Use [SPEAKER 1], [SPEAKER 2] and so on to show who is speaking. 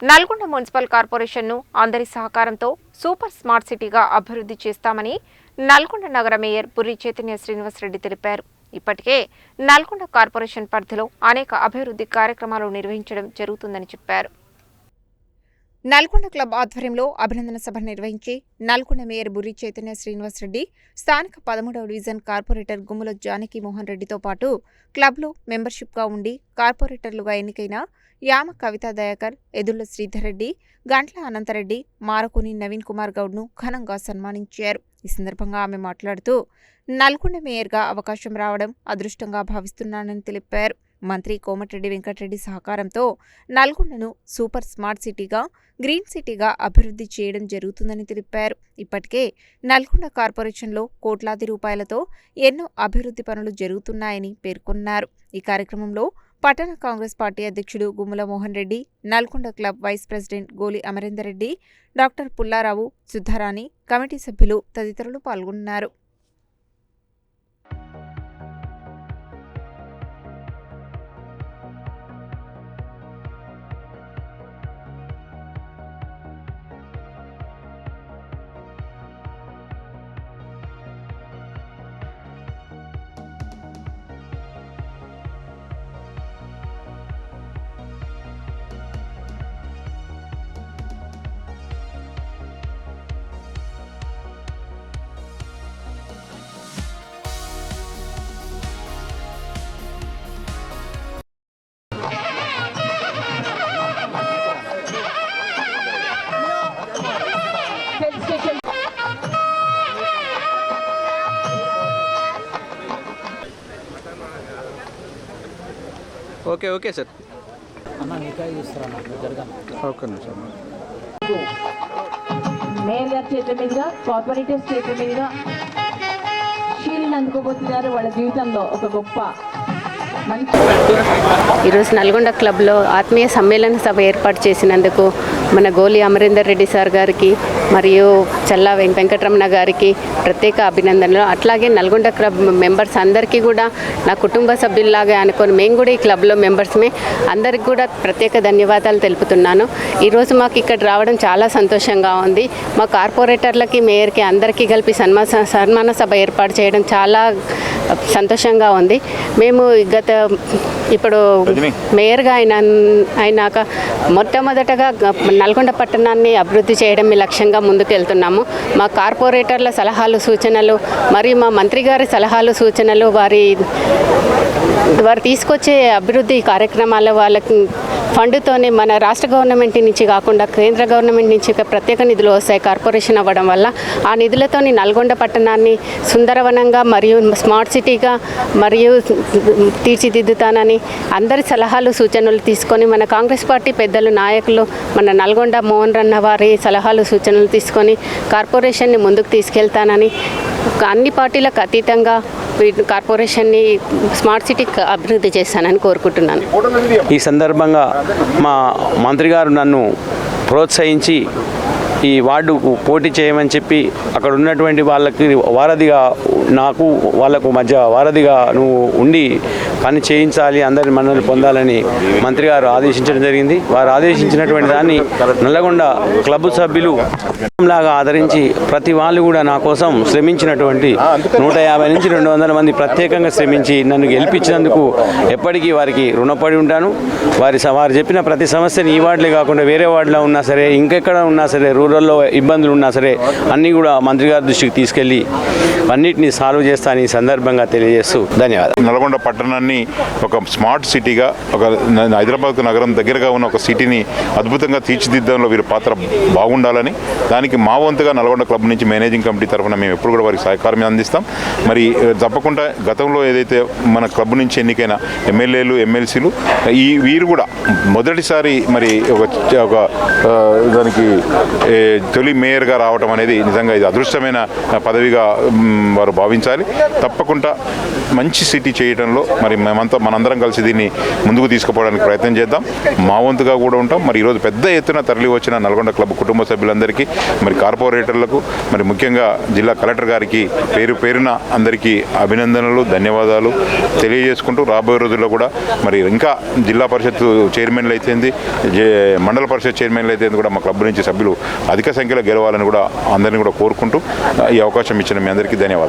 [SPEAKER 1] Nalgonda municipal కార్పొరేషన్ను అందరి సహకారంతో super smart సిటీగా అభివృద్ధి చేస్తామని నల్గొండ నగర మేయర్ బుర్రి చైతన్య శ్రీనివాస్ రెడ్డి తెలిపారు. ఇప్పటికే నల్గొండ కార్పొరేషన్ పరిధిలో అనేక అభివృద్ధి కార్యక్రమాలు నిర్వహించడం జరుగుతుందని చెప్పారు. నల్గొండ క్లబ్ ఆధ్వర్యంలో అభినందన సభ నిర్వహించి నల్గొండ మేయర్ బుర్రి చైతన్య శ్రీనివాస్ రెడ్డి స్థానిక 13వ డివిజన్ కార్పొరేటర్ గుమ్మల జానకి మోహన్ రెడ్డితో పాటు క్లబ్లో మెంబర్షిప్గా ఉండి కార్పొరేటర్లుగా ఎన్నికైన యామ కవితా దయాకర్, ఎదుళ్ల శ్రీధర్ రెడ్డి, గంట్ల అనంతరెడ్డి, మారకుని నవీన్ కుమార్ గౌడ్ను ఘనంగా సన్మానించారు. ఈ సందర్భంగా ఆమె మాట్లాడుతూ నల్గొండ మేయర్గా అవకాశం రావడం అదృష్టంగా భావిస్తున్నానని తెలిపారు. మంత్రి కోమటిరెడ్డి వెంకటరెడ్డి సహకారంతో నల్గొండను సూపర్ స్మార్ట్ సిటీగా, గ్రీన్ సిటీగా అభివృద్ధి చేయడం జరుగుతుందని తెలిపారు. ఇప్పటికే నల్గొండ కార్పొరేషన్లో కోట్లాది రూపాయలతో ఎన్నో అభివృద్ధి పనులు జరుగుతున్నాయని పేర్కొన్నారు. ఈ కార్యక్రమంలో పట్టణ కాంగ్రెస్ పార్టీ అధ్యక్షుడు Gummala Mohan Reddy, Nalgonda club vice president Goli Amarender Reddy, doctor Pullarao, Sudharani, committee సభ్యులు తదితరులు పాల్గొన్నారు.
[SPEAKER 2] Okay sir.
[SPEAKER 3] మేయర్ గారి చేతుల మీదుగా, కార్పొరేటర్స్ చేతుల మీదుగా షీల్డ్ అందుకోబోతున్నారు. వాళ్ళ జీవితంలో ఒక గొప్ప
[SPEAKER 4] ఈరోజు నల్గొండ క్లబ్లో ఆత్మీయ సమ్మేళన సభ ఏర్పాటు చేసినందుకు మన గోలి అమరేందర్ రెడ్డి సార్ గారికి మరియు చల్లా వెంకటరమణ గారికి ప్రత్యేక అభినందనలు. అట్లాగే నల్గొండ క్లబ్ మెంబర్స్ అందరికీ కూడా నా కుటుంబ సభ్యుల్లాగా అనుకొని మేము కూడా ఈ క్లబ్లో మెంబర్స్మే, అందరికి కూడా ప్రత్యేక ధన్యవాదాలు తెలుపుతున్నాను. ఈరోజు మాకు ఇక్కడ రావడం చాలా సంతోషంగా ఉంది. మా కార్పొరేటర్లకి, మేయర్కి అందరికీ కలిపి సన్మాన సభ ఏర్పాటు చేయడం చాలా సంతోషంగా ఉంది. మేము ఇప్పుడు మేయర్గా అయినాక మొట్టమొదటగా నల్గొండ పట్టణాన్ని అభివృద్ధి చేయడం లక్ష్యంగా ముందుకు వెళ్తున్నాము. మా కార్పొరేటర్ల సలహాలు, సూచనలు మరియు మా మంత్రి గారి సలహాలు, సూచనలు, వారు తీసుకొచ్చే అభివృద్ధి కార్యక్రమాల వాళ్ళకి ఫండ్తోనే మన రాష్ట్ర గవర్నమెంట్ నుంచి కాకుండా కేంద్ర గవర్నమెంట్ నుంచి ప్రత్యేక నిధులు వస్తాయి కార్పొరేషన్ అవ్వడం వల్ల. ఆ నిధులతోని నల్గొండ పట్టణాన్ని సుందరవనంగా మరియు స్మార్ట్ సిటీగా మరియు తీర్చిదిద్దుతానని అందరి సలహాలు, సూచనలు తీసుకొని మన కాంగ్రెస్ పార్టీ పెద్దలు, నాయకులు, మన నల్గొండ మోహన్ రన్న వారి సలహాలు, సూచనలు తీసుకొని కార్పొరేషన్ని ముందుకు తీసుకెళ్తానని, అన్ని పార్టీలకు అతీతంగా కార్పొరేషన్ని స్మార్ట్ సిటీకి అభివృద్ధి చేస్తానని కోరుకుంటున్నాను.
[SPEAKER 2] ఈ సందర్భంగా మా మంత్రి గారు నన్ను ప్రోత్సహించి ఈ వార్డుకు పోటీ చేయమని చెప్పి అక్కడ ఉన్నటువంటి వాళ్ళకి వారధిగా, నాకు వాళ్ళకు మధ్య వారధిగా నువ్వు ఉండి పని చేయించాలి, అందరి మన్ననలు పొందాలని మంత్రి గారు ఆదేశించడం జరిగింది. వారు ఆదేశించినటువంటి దాన్ని నల్లగొండ క్లబ్ సభ్యులు లాగా ఆదరించి ప్రతి వాళ్ళు కూడా నా కోసం శ్రమించినటువంటి 150 నుంచి 200 మంది ప్రత్యేకంగా శ్రమించి నన్ను గెలిపించినందుకు ఎప్పటికీ వారికి రుణపడి ఉంటాను. వారు చెప్పిన ప్రతి సమస్యని ఈ వార్డులే కాకుండా వేరే వార్డులో ఉన్నా సరే, ఇంకెక్కడ ఉన్నా సరే, రూరల్లో ఇబ్బందులు ఉన్నా సరే అన్నీ కూడా మంత్రి గారి దృష్టికి తీసుకెళ్ళి అన్నిటినీ సాల్వ్ చేస్తాను ఈ సందర్భంగా తెలియజేస్తూ ధన్యవాదాలు.
[SPEAKER 5] నల్గొండ పట్టణాన్ని ఒక స్మార్ట్ సిటీగా, ఒక హైదరాబాద్ నగరం దగ్గరగా ఉన్న ఒక సిటీని అద్భుతంగా తీర్చిదిద్దడంలో వీరి పాత్ర బాగుండాలని, దానికి మా వంతుగా నల్గొండ క్లబ్ నుంచి మేనేజింగ్ కమిటీ తరఫున మేము ఎప్పుడు కూడా వారికి సహకారం అందిస్తాం. మరి తప్పకుండా గతంలో ఏదైతే మన క్లబ్ నుంచి ఎన్నికైన ఎమ్మెల్యేలు, ఎమ్మెల్సీలు వీరు కూడా మొదటిసారి మరి ఒక దానికి తొలి మేయర్గా రావడం అనేది నిజంగా ఇది అదృష్టమైన పదవిగా వారు భావించాలి. తప్పకుండా మంచి సిటీ చేయడంలో మరి మరి మనందరం కలిసి దీన్ని ముందుకు తీసుకుపోవడానికి ప్రయత్నం చేద్దాం. మా వంతుగా కూడా ఉంటాం. మరి ఈరోజు పెద్ద ఎత్తున తరలి వచ్చిన నల్గొండ క్లబ్ కుటుంబ సభ్యులందరికీ, మరి కార్పొరేటర్లకు, మరి ముఖ్యంగా జిల్లా కలెక్టర్ గారికి పేరున అందరికీ అభినందనలు, ధన్యవాదాలు తెలియజేసుకుంటూ రాబోయే రోజుల్లో కూడా మరి ఇంకా జిల్లా పరిషత్ చైర్మన్లు అయితేంది, మండల పరిషత్ చైర్మన్లు అయితేంది కూడా మా క్లబ్ నుంచి సభ్యులు అధిక సంఖ్యలో గెలవాలని కూడా అందరినీ కూడా కోరుకుంటూ ఈ అవకాశం ఇచ్చిన మీ అందరికీ ధన్యవాదాలు.